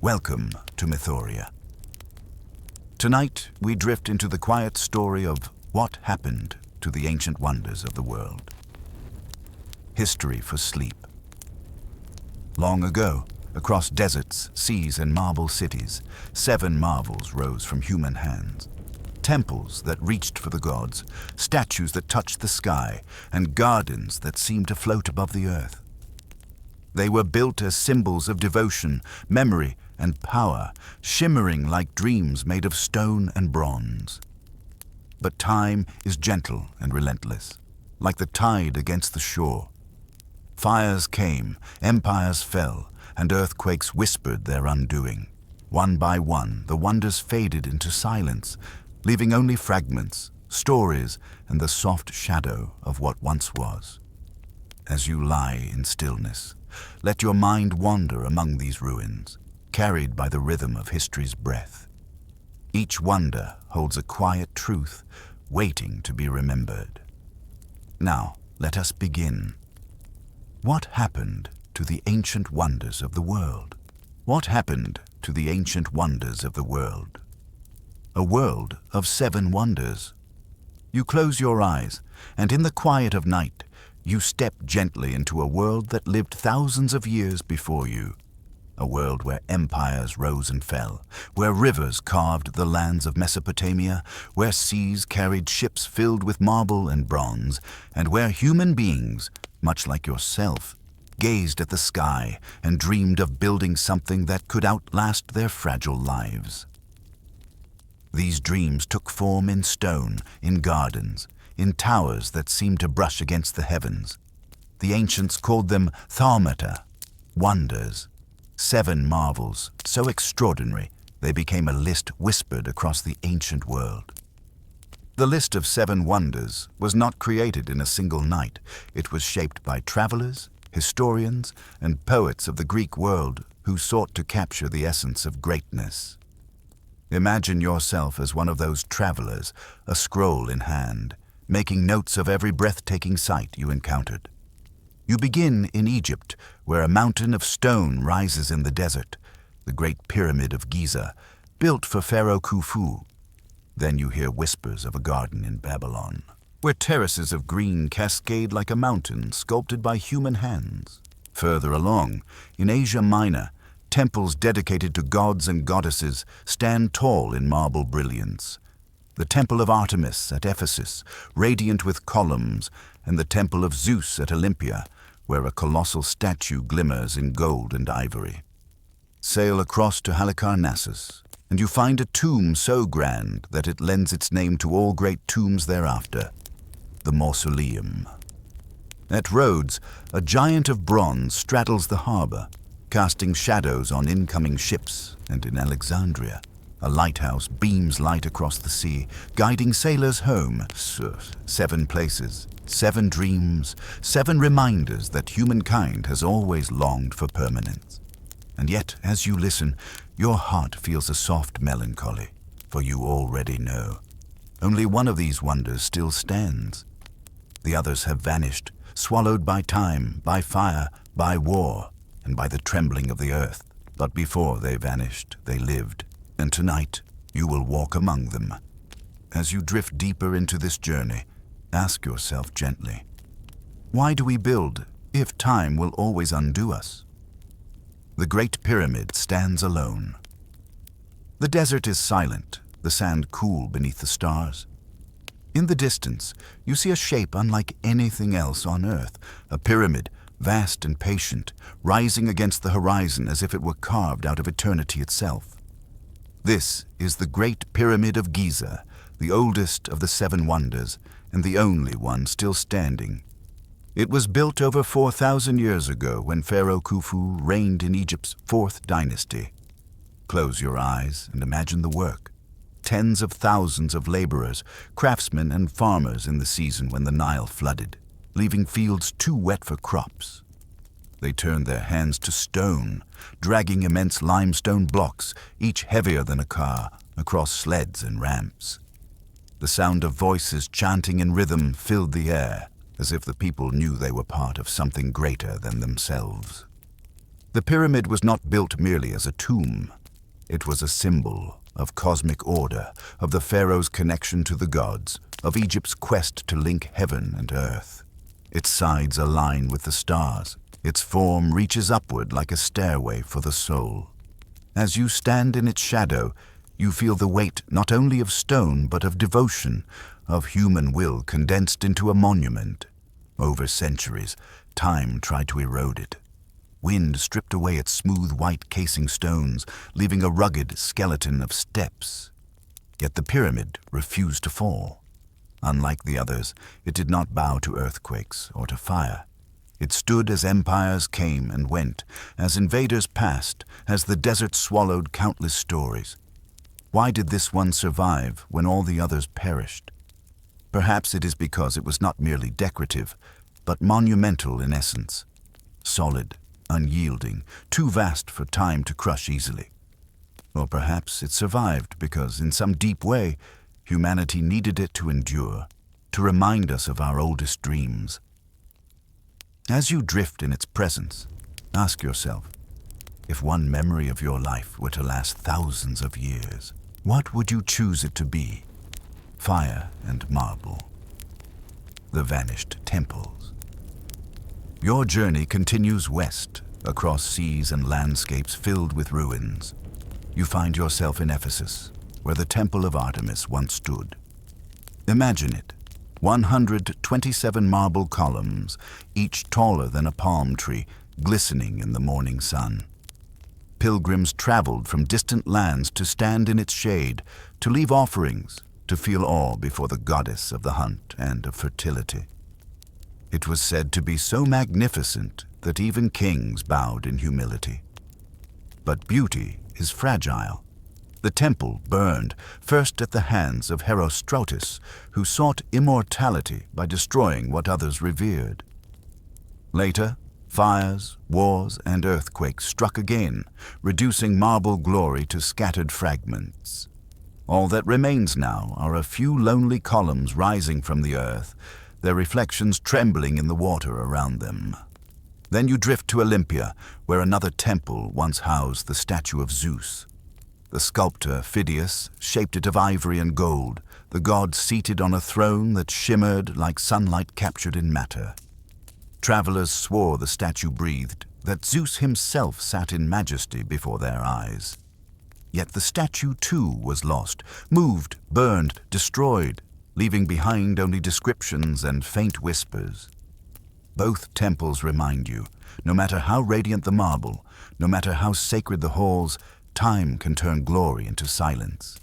Welcome to Mythoria. Tonight, we drift into the quiet story of what happened to the ancient wonders of the world. History for sleep. Long ago, across deserts, seas, and marble cities, 7 marvels rose from human hands. Temples that reached for the gods, statues that touched the sky, and gardens that seemed to float above the earth. They were built as symbols of devotion, memory, and power, shimmering like dreams made of stone and bronze. But time is gentle and relentless, like the tide against the shore. Fires came, empires fell, and earthquakes whispered their undoing. One by one, the wonders faded into silence, leaving only fragments, stories, and the soft shadow of what once was. As you lie in stillness, let your mind wander among these ruins, carried by the rhythm of history's breath. Each wonder holds a quiet truth, waiting to be remembered. Now, let us begin. What happened to the ancient wonders of the world? What happened to the ancient wonders of the world? A world of 7 wonders. You close your eyes, and in the quiet of night, you step gently into a world that lived thousands of years before you. A world where empires rose and fell, where rivers carved the lands of Mesopotamia, where seas carried ships filled with marble and bronze, and where human beings, much like yourself, gazed at the sky and dreamed of building something that could outlast their fragile lives. These dreams took form in stone, in gardens, in towers that seemed to brush against the heavens. The ancients called them thaumaata, wonders. 7 marvels, so extraordinary, they became a list whispered across the ancient world. The list of 7 wonders was not created in a single night. It was shaped by travelers, historians, and poets of the Greek world who sought to capture the essence of greatness. Imagine yourself as one of those travelers, a scroll in hand, making notes of every breathtaking sight you encountered. You begin in Egypt, where a mountain of stone rises in the desert, the Great Pyramid of Giza, built for Pharaoh Khufu. Then you hear whispers of a garden in Babylon, where terraces of green cascade like a mountain sculpted by human hands. Further along, in Asia Minor, temples dedicated to gods and goddesses stand tall in marble brilliance. The Temple of Artemis at Ephesus, radiant with columns, and the Temple of Zeus at Olympia, where a colossal statue glimmers in gold and ivory. Sail across to Halicarnassus, and you find a tomb so grand that it lends its name to all great tombs thereafter, the Mausoleum. At Rhodes, a giant of bronze straddles the harbor, casting shadows on incoming ships, and in Alexandria, a lighthouse beams light across the sea, guiding sailors home. 7 places, 7 dreams, 7 reminders that humankind has always longed for permanence. And yet, as you listen, your heart feels a soft melancholy, for you already know. Only one of these wonders still stands. The others have vanished, swallowed by time, by fire, by war, and by the trembling of the earth. But before they vanished, they lived. And tonight, you will walk among them. As you drift deeper into this journey, ask yourself gently, why do we build if time will always undo us? The Great Pyramid stands alone. The desert is silent, the sand cool beneath the stars. In the distance, you see a shape unlike anything else on Earth, a pyramid, vast and patient, rising against the horizon as if it were carved out of eternity itself. This is the Great Pyramid of Giza, the oldest of the 7 wonders, and the only one still standing. It was built over 4,000 years ago when Pharaoh Khufu reigned in Egypt's 4th dynasty. Close your eyes and imagine the work. Tens of thousands of laborers, craftsmen, and farmers in the season when the Nile flooded, leaving fields too wet for crops. They turned their hands to stone, dragging immense limestone blocks, each heavier than a car, across sleds and ramps. The sound of voices chanting in rhythm filled the air, as if the people knew they were part of something greater than themselves. The pyramid was not built merely as a tomb. It was a symbol of cosmic order, of the pharaoh's connection to the gods, of Egypt's quest to link heaven and earth. Its sides align with the stars. Its form reaches upward like a stairway for the soul. As you stand in its shadow, you feel the weight not only of stone but of devotion, of human will condensed into a monument. Over centuries, time tried to erode it. Wind stripped away its smooth white casing stones, leaving a rugged skeleton of steps. Yet the pyramid refused to fall. Unlike the others, it did not bow to earthquakes or to fire. It stood as empires came and went, as invaders passed, as the desert swallowed countless stories. Why did this one survive when all the others perished? Perhaps it is because it was not merely decorative, but monumental in essence. Solid, unyielding, too vast for time to crush easily. Or perhaps it survived because, in some deep way, humanity needed it to endure, to remind us of our oldest dreams. As you drift in its presence, ask yourself, if one memory of your life were to last thousands of years, what would you choose it to be? Fire and marble. The vanished temples. Your journey continues west, across seas and landscapes filled with ruins. You find yourself in Ephesus, where the Temple of Artemis once stood. Imagine it, 127 marble columns, each taller than a palm tree, glistening in the morning sun. Pilgrims traveled from distant lands to stand in its shade, to leave offerings, to feel awe before the goddess of the hunt and of fertility. It was said to be so magnificent that even kings bowed in humility. But beauty is fragile. The temple burned, first at the hands of Herostratus, who sought immortality by destroying what others revered. Later, fires, wars, and earthquakes struck again, reducing marble glory to scattered fragments. All that remains now are a few lonely columns rising from the earth, their reflections trembling in the water around them. Then you drift to Olympia, where another temple once housed the statue of Zeus. The sculptor Phidias shaped it of ivory and gold, the god seated on a throne that shimmered like sunlight captured in matter. Travelers swore the statue breathed, that Zeus himself sat in majesty before their eyes. Yet the statue too was lost, moved, burned, destroyed, leaving behind only descriptions and faint whispers. Both temples remind you, no matter how radiant the marble, no matter how sacred the halls, time can turn glory into silence.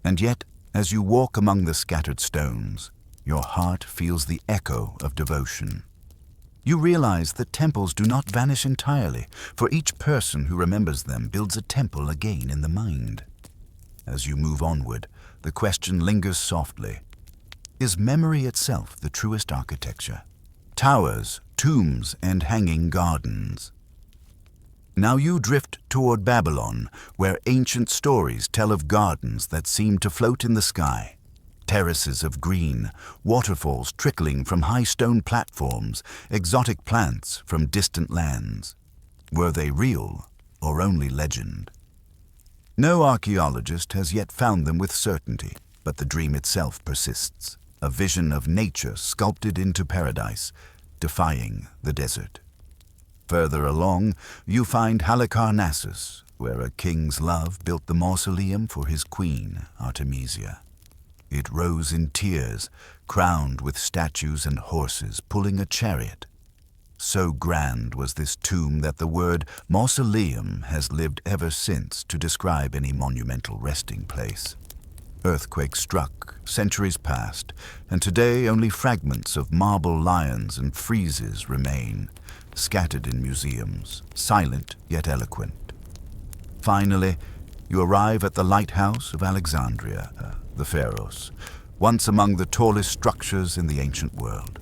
And yet, as you walk among the scattered stones, your heart feels the echo of devotion. You realize that temples do not vanish entirely, for each person who remembers them builds a temple again in the mind. As you move onward, the question lingers softly. Is memory itself the truest architecture? Towers, tombs, and hanging gardens. Now you drift toward Babylon, where ancient stories tell of gardens that seem to float in the sky. Terraces of green, waterfalls trickling from high stone platforms, exotic plants from distant lands. Were they real or only legend? No archaeologist has yet found them with certainty, but the dream itself persists, a vision of nature sculpted into paradise, defying the desert. Further along, you find Halicarnassus, where a king's love built the mausoleum for his queen, Artemisia. It rose in tiers, crowned with statues and horses pulling a chariot. So grand was this tomb that the word mausoleum has lived ever since to describe any monumental resting place. Earthquakes struck, centuries passed, and today only fragments of marble lions and friezes remain, scattered in museums, silent yet eloquent. Finally, you arrive at the Lighthouse of Alexandria, the Pharos, once among the tallest structures in the ancient world.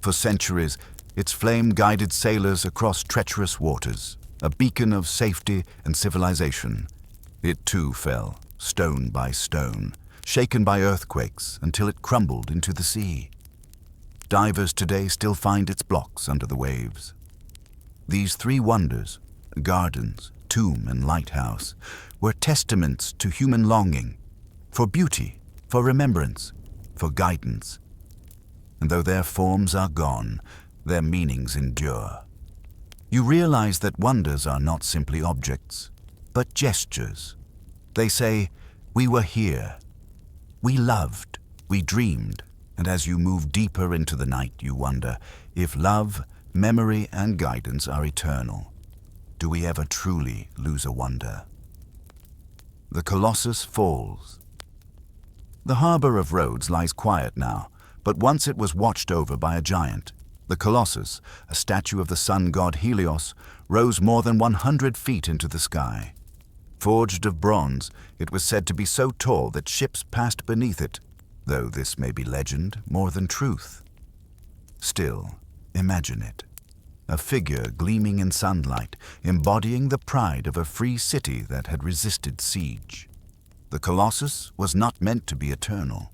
For centuries, its flame guided sailors across treacherous waters, a beacon of safety and civilization. It too fell, stone by stone, shaken by earthquakes until it crumbled into the sea. Divers today still find its blocks under the waves. These three wonders, gardens, tomb, and lighthouse, were testaments to human longing, for beauty, for remembrance, for guidance. And though their forms are gone, their meanings endure. You realize that wonders are not simply objects, but gestures. They say, "We were here. We loved, we dreamed," and as you move deeper into the night, you wonder if love, memory, and guidance are eternal. Do we ever truly lose a wonder? The Colossus falls. The harbor of Rhodes lies quiet now, but once it was watched over by a giant. The Colossus, a statue of the sun god Helios, rose more than 100 feet into the sky. Forged of bronze, it was said to be so tall that ships passed beneath it, though this may be legend more than truth. Still, imagine it. A figure gleaming in sunlight, embodying the pride of a free city that had resisted siege. The Colossus was not meant to be eternal.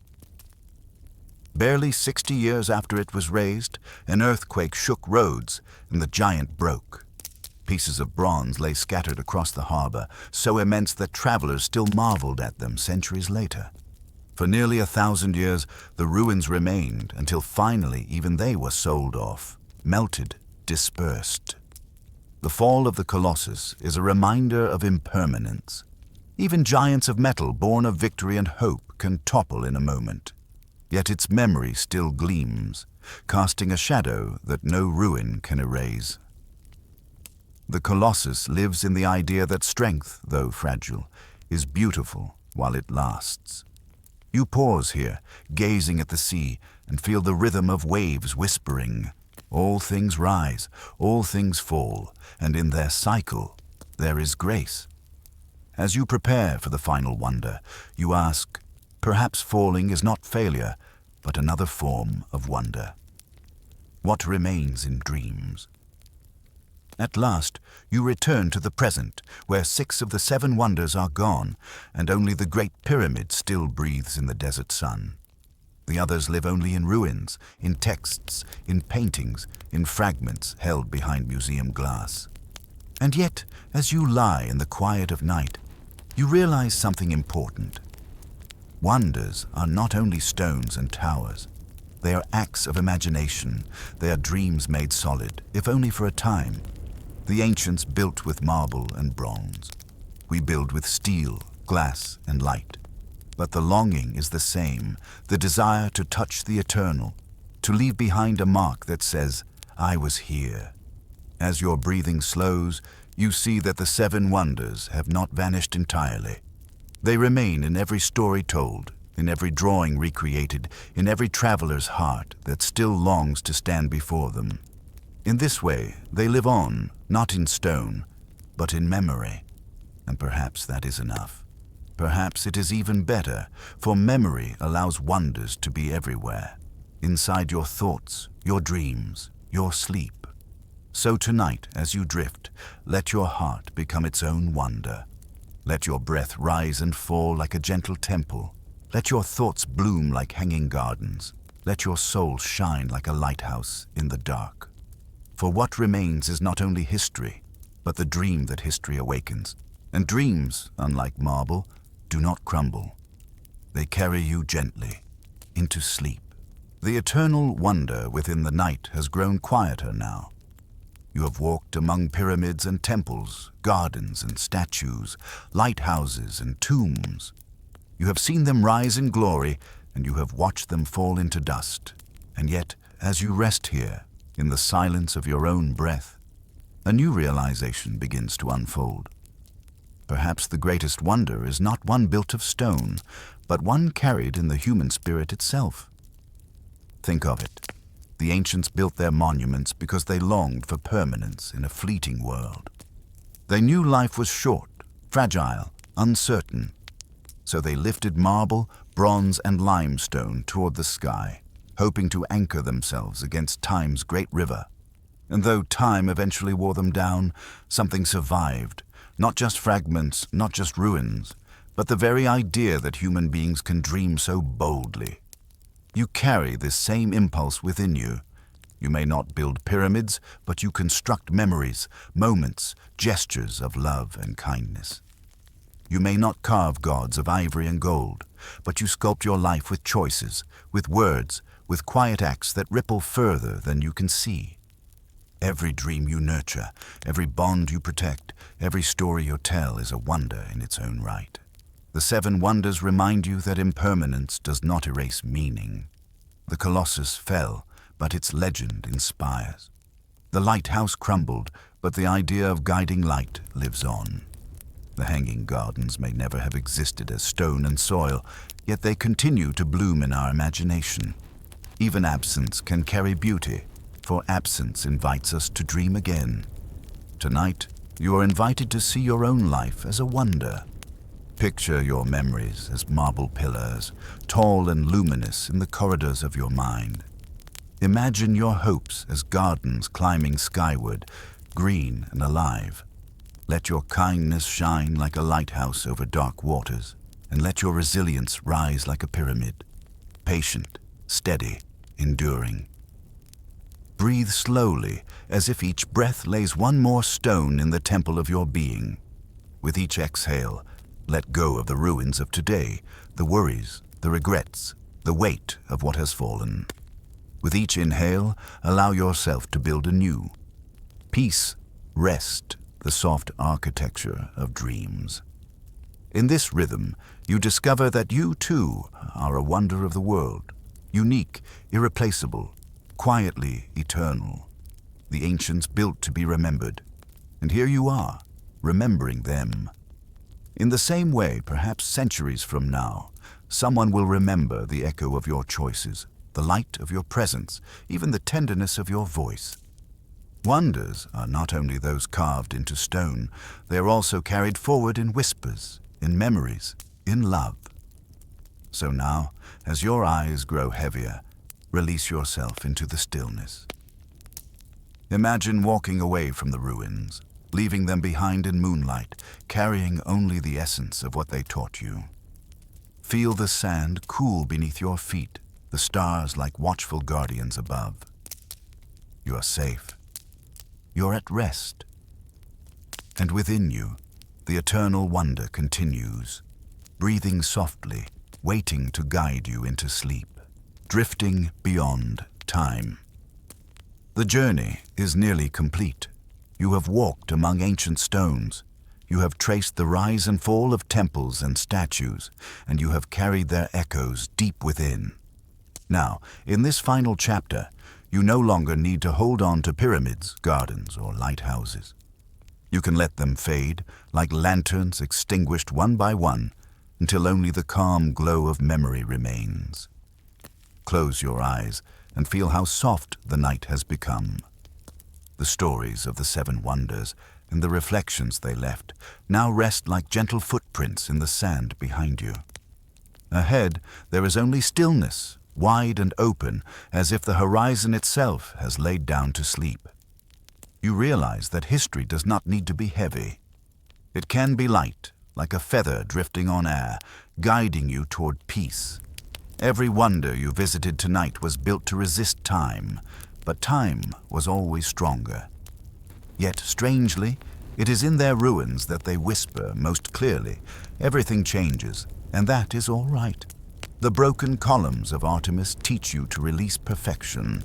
Barely 60 years after it was raised, an earthquake shook Rhodes, and the giant broke. Pieces of bronze lay scattered across the harbor, so immense that travelers still marveled at them centuries later. For nearly 1,000 years, the ruins remained until finally even they were sold off, melted, dispersed. The fall of the Colossus is a reminder of impermanence. Even giants of metal born of victory and hope can topple in a moment. Yet its memory still gleams, casting a shadow that no ruin can erase. The Colossus lives in the idea that strength, though fragile, is beautiful while it lasts. You pause here, gazing at the sea, and feel the rhythm of waves whispering, "All things rise, all things fall, and in their cycle there is grace." As you prepare for the final wonder, you ask, perhaps falling is not failure, but another form of wonder. What remains in dreams? At last, you return to the present, where 6 of the 7 wonders are gone, and only the Great Pyramid still breathes in the desert sun. The others live only in ruins, in texts, in paintings, in fragments held behind museum glass. And yet, as you lie in the quiet of night, you realize something important. Wonders are not only stones and towers. They are acts of imagination. They are dreams made solid, if only for a time. The ancients built with marble and bronze. We build with steel, glass, and light. But the longing is the same, the desire to touch the eternal, to leave behind a mark that says, "I was here." As your breathing slows, you see that the 7 wonders have not vanished entirely. They remain in every story told, in every drawing recreated, in every traveler's heart that still longs to stand before them. In this way, they live on, not in stone, but in memory. And perhaps that is enough. Perhaps it is even better, for memory allows wonders to be everywhere, inside your thoughts, your dreams, your sleep. So tonight, as you drift, let your heart become its own wonder. Let your breath rise and fall like a gentle temple. Let your thoughts bloom like hanging gardens. Let your soul shine like a lighthouse in the dark. For what remains is not only history, but the dream that history awakens. And dreams, unlike marble, do not crumble. They carry you gently into sleep. The eternal wonder within the night has grown quieter now. You have walked among pyramids and temples, gardens and statues, lighthouses and tombs. You have seen them rise in glory, and you have watched them fall into dust. And yet, as you rest here, in the silence of your own breath, a new realization begins to unfold. Perhaps the greatest wonder is not one built of stone, but one carried in the human spirit itself. Think of it. The ancients built their monuments because they longed for permanence in a fleeting world. They knew life was short, fragile, uncertain. So they lifted marble, bronze, and limestone toward the sky, hoping to anchor themselves against time's great river. And though time eventually wore them down, something survived. Not just fragments, not just ruins, but the very idea that human beings can dream so boldly. You carry this same impulse within you. You may not build pyramids, but you construct memories, moments, gestures of love and kindness. You may not carve gods of ivory and gold, but you sculpt your life with choices, with words, with quiet acts that ripple further than you can see. Every dream you nurture, every bond you protect, every story you tell is a wonder in its own right. The 7 wonders remind you that impermanence does not erase meaning. The Colossus fell, but its legend inspires. The lighthouse crumbled, but the idea of guiding light lives on. The hanging gardens may never have existed as stone and soil, yet they continue to bloom in our imagination. Even absence can carry beauty, for absence invites us to dream again. Tonight, you are invited to see your own life as a wonder. Picture your memories as marble pillars, tall and luminous in the corridors of your mind. Imagine your hopes as gardens climbing skyward, green and alive. Let your kindness shine like a lighthouse over dark waters, and let your resilience rise like a pyramid, patient, steady, enduring. Breathe slowly, as if each breath lays one more stone in the temple of your being. With each exhale, let go of the ruins of today, the worries, the regrets, the weight of what has fallen. With each inhale, allow yourself to build anew. Peace, rest, the soft architecture of dreams. In this rhythm, you discover that you too are a wonder of the world, unique, irreplaceable, quietly eternal. The ancients built to be remembered, and here you are, remembering them. In the same way, perhaps centuries from now, someone will remember the echo of your choices, the light of your presence, even the tenderness of your voice. Wonders are not only those carved into stone, they are also carried forward in whispers, in memories, in love. So now, as your eyes grow heavier, release yourself into the stillness. Imagine walking away from the ruins, leaving them behind in moonlight, carrying only the essence of what they taught you. Feel the sand cool beneath your feet, the stars like watchful guardians above. You are safe. You're at rest. And within you, the eternal wonder continues, breathing softly, waiting to guide you into sleep, drifting beyond time. The journey is nearly complete. You have walked among ancient stones. You have traced the rise and fall of temples and statues, and you have carried their echoes deep within. Now, in this final chapter, you no longer need to hold on to pyramids, gardens, or lighthouses. You can let them fade, like lanterns extinguished one by one, until only the calm glow of memory remains. Close your eyes and feel how soft the night has become. The stories of the 7 wonders and the reflections they left now rest like gentle footprints in the sand behind you. Ahead, there is only stillness, wide and open, as if the horizon itself has laid down to sleep. You realize that history does not need to be heavy. It can be light, like a feather drifting on air, guiding you toward peace. Every wonder you visited tonight was built to resist time, but time was always stronger. Yet, strangely, it is in their ruins that they whisper most clearly. Everything changes, and that is all right. The broken columns of Artemis teach you to release perfection.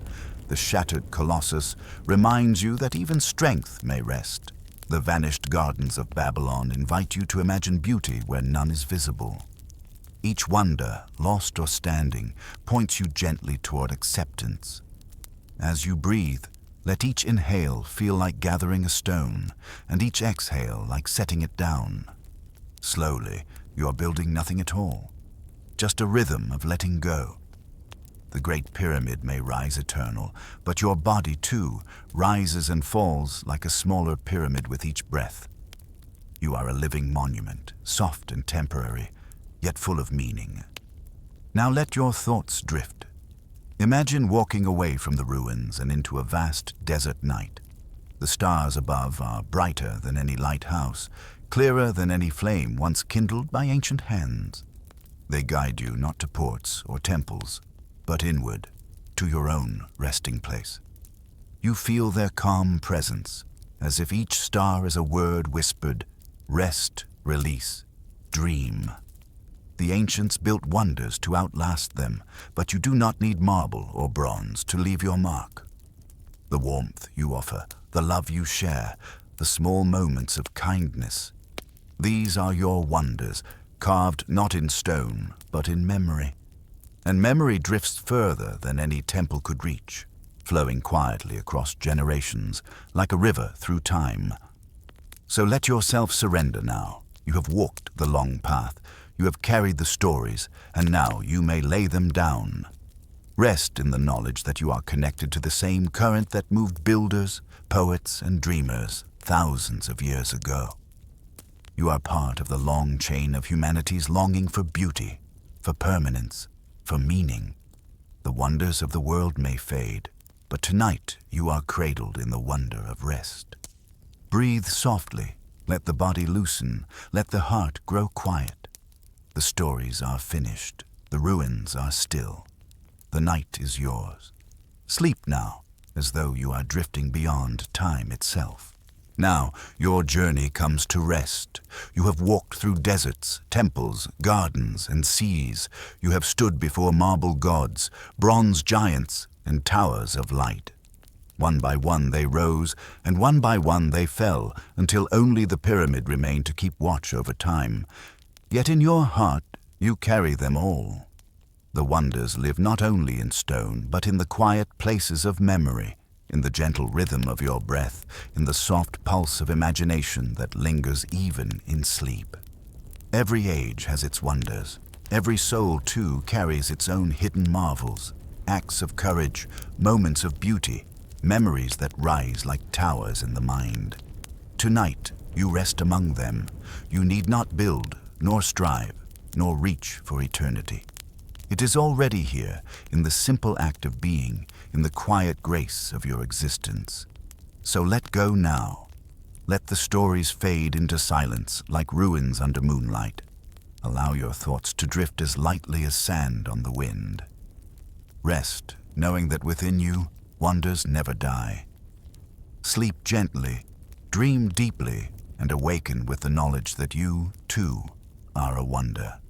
The shattered Colossus reminds you that even strength may rest. The vanished gardens of Babylon invite you to imagine beauty where none is visible. Each wonder, lost or standing, points you gently toward acceptance. As you breathe, let each inhale feel like gathering a stone, and each exhale like setting it down. Slowly, you are building nothing at all, just a rhythm of letting go. The Great Pyramid may rise eternal, but your body, too, rises and falls like a smaller pyramid with each breath. You are a living monument, soft and temporary, yet full of meaning. Now let your thoughts drift. Imagine walking away from the ruins and into a vast desert night. The stars above are brighter than any lighthouse, clearer than any flame once kindled by ancient hands. They guide you not to ports or temples, but inward, to your own resting place. You feel their calm presence, as if each star is a word whispered, rest, release, dream. The ancients built wonders to outlast them, but you do not need marble or bronze to leave your mark. The warmth you offer, the love you share, the small moments of kindness. These are your wonders, carved not in stone, but in memory. And memory drifts further than any temple could reach, flowing quietly across generations, like a river through time. So let yourself surrender now. You have walked the long path, you have carried the stories, and now you may lay them down. Rest in the knowledge that you are connected to the same current that moved builders, poets, and dreamers thousands of years ago. You are part of the long chain of humanity's longing for beauty, for permanence, for meaning. The wonders of the world may fade, but tonight you are cradled in the wonder of rest. Breathe softly, let the body loosen, let the heart grow quiet. The stories are finished, the ruins are still. The night is yours. Sleep now, as though you are drifting beyond time itself. Now your journey comes to rest. You have walked through deserts, temples, gardens, and seas. You have stood before marble gods, bronze giants, and towers of light. One by one they rose, and one by one they fell, until only the pyramid remained to keep watch over time. Yet in your heart you carry them all. The wonders live not only in stone, but in the quiet places of memory, in the gentle rhythm of your breath, in the soft pulse of imagination that lingers even in sleep. Every age has its wonders. Every soul, too, carries its own hidden marvels, acts of courage, moments of beauty, memories that rise like towers in the mind. Tonight, you rest among them. You need not build, nor strive, nor reach for eternity. It is already here, in the simple act of being, in the quiet grace of your existence. So let go now. Let the stories fade into silence like ruins under moonlight. Allow your thoughts to drift as lightly as sand on the wind. Rest, knowing that within you, wonders never die. Sleep gently, dream deeply, and awaken with the knowledge that you, too, are a wonder.